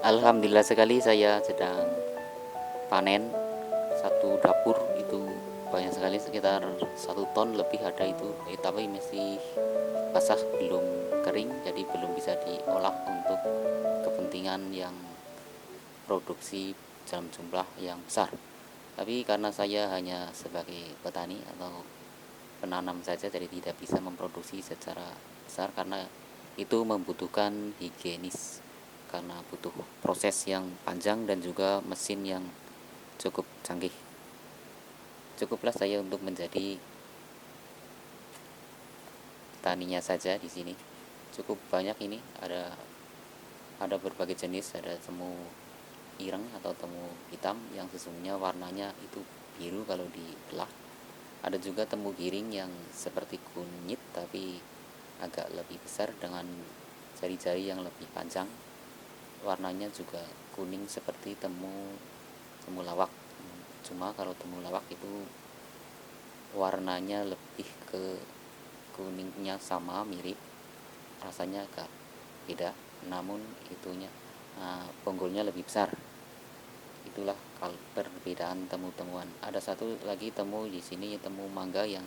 Alhamdulillah sekali saya sedang panen satu dapur itu banyak sekali, sekitar 1 ton lebih ada itu, tapi masih basah, belum kering, jadi belum bisa diolah untuk kepentingan yang produksi dalam jumlah yang besar. Tapi karena saya hanya sebagai petani atau penanam saja, jadi tidak bisa memproduksi secara besar karena itu membutuhkan higienis, karena butuh proses yang panjang dan juga mesin yang cukup canggih. Cukuplah saya untuk menjadi taninya saja di sini. Cukup banyak ini, ada berbagai jenis, ada temu ireng atau temu hitam yang sesungguhnya warnanya itu biru kalau dibelah. Ada juga temu giring yang seperti kunyit tapi agak lebih besar dengan jari-jari yang lebih panjang. Warnanya juga kuning seperti temu lawak. Cuma kalau temu lawak itu warnanya lebih ke kuningnya, sama mirip, rasanya agak beda, namun bonggolnya lebih besar. Itulah perbedaan temu-temuan. Ada satu lagi temu di sini, temu mangga yang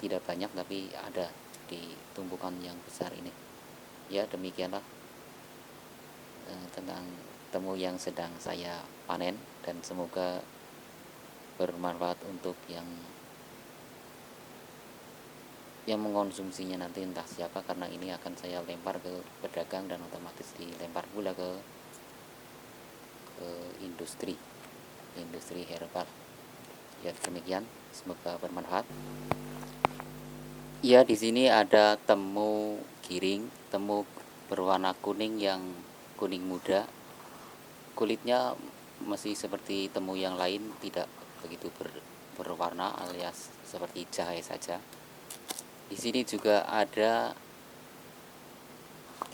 tidak banyak tapi ada di tumpukan yang besar ini. Ya, demikianlah tentang temu yang sedang saya panen, dan semoga bermanfaat untuk yang mengkonsumsinya nanti, entah siapa, karena ini akan saya lempar ke pedagang dan otomatis dilempar pula ke industri herbal. Ya, demikian, semoga bermanfaat. Ya, di sini ada temu giring, temu berwarna kuning, yang kuning muda. Kulitnya masih seperti temu yang lain, tidak begitu berwarna, alias seperti jahe saja. Di sini juga ada,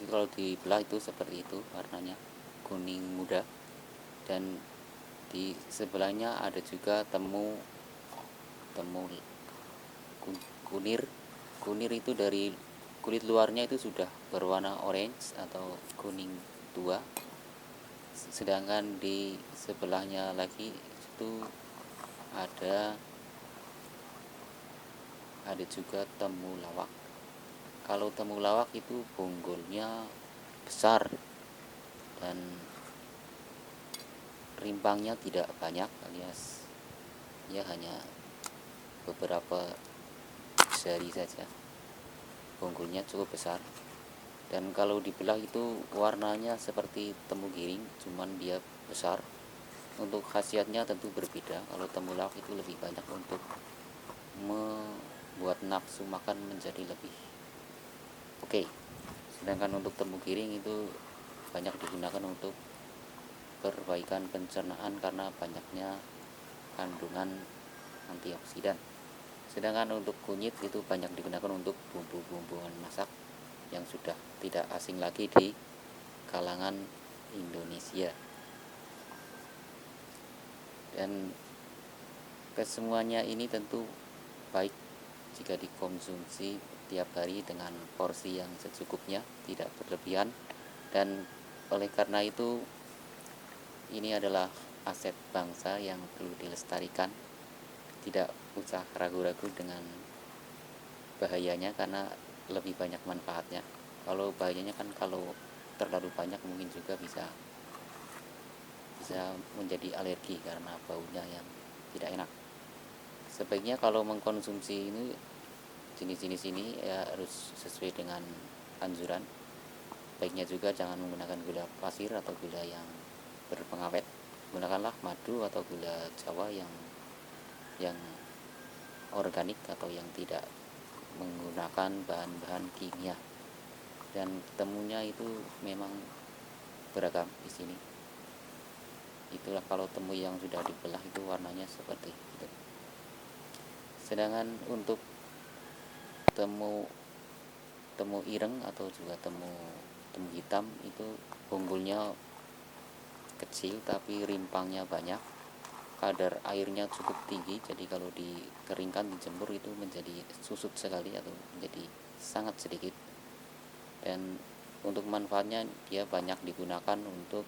kalau dibelah itu seperti itu warnanya, kuning muda. Dan di sebelahnya ada juga temu kunir. Kunir itu dari kulit luarnya itu sudah berwarna orange atau kuning tua. Sedangkan di sebelahnya lagi itu ada juga temu lawak. Kalau temu lawak itu bonggolnya besar dan rimpangnya tidak banyak, alias ya hanya beberapa jari saja. Bonggolnya cukup besar, dan kalau dibelah itu warnanya seperti temu giring, cuman dia besar. Untuk khasiatnya tentu berbeda. Kalau temu lawak itu lebih banyak untuk membuat nafsu makan menjadi lebih oke. Sedangkan untuk temu giring itu banyak digunakan untuk perbaikan pencernaan karena banyaknya kandungan antioksidan. Sedangkan untuk kunyit itu banyak digunakan untuk bumbu-bumbuan masak yang sudah tidak asing lagi di kalangan Indonesia. Dan kesemuanya ini tentu baik jika dikonsumsi tiap hari dengan porsi yang secukupnya, tidak berlebihan. Dan oleh karena itu, ini adalah aset bangsa yang perlu dilestarikan. Tidak usah ragu-ragu dengan bahayanya, karena lebih banyak manfaatnya. Kalau bahayanya kan kalau terlalu banyak mungkin juga bisa menjadi alergi karena baunya yang tidak enak. Sebaiknya kalau mengkonsumsi ini, jenis-jenis ini ya harus sesuai dengan anjuran. Baiknya juga jangan menggunakan gula pasir atau gula yang berpengawet. Gunakanlah madu atau gula Jawa yang organik atau yang tidak menggunakan bahan-bahan kimia. Dan temunya itu memang beragam di sini. Itulah kalau temu yang sudah dibelah itu warnanya seperti itu. Sedangkan untuk temu ireng atau juga temu hitam itu bonggolnya kecil tapi rimpangnya banyak. Kadar airnya cukup tinggi, jadi kalau dikeringkan, dijemur itu menjadi susut sekali atau menjadi sangat sedikit. Dan untuk manfaatnya dia banyak digunakan untuk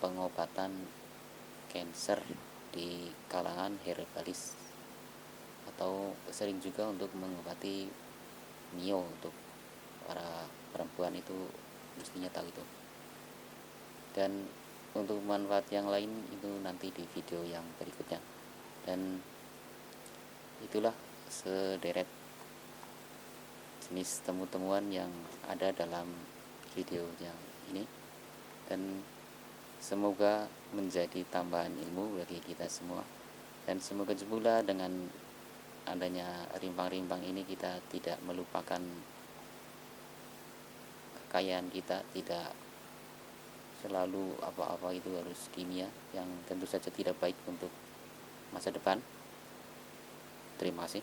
pengobatan kanker di kalangan herbalis, atau sering juga untuk mengobati mio untuk para perempuan, itu mestinya tahu itu. Dan untuk manfaat yang lain itu nanti di video yang berikutnya. Dan itulah sederet jenis temuan yang ada dalam video yang ini, dan semoga menjadi tambahan ilmu bagi kita semua. Dan semoga juga dengan adanya rimpang-rimpang ini kita tidak melupakan kekayaan kita, tidak selalu apa-apa itu harus kimia, yang tentu saja tidak baik untuk masa depan. Terima kasih.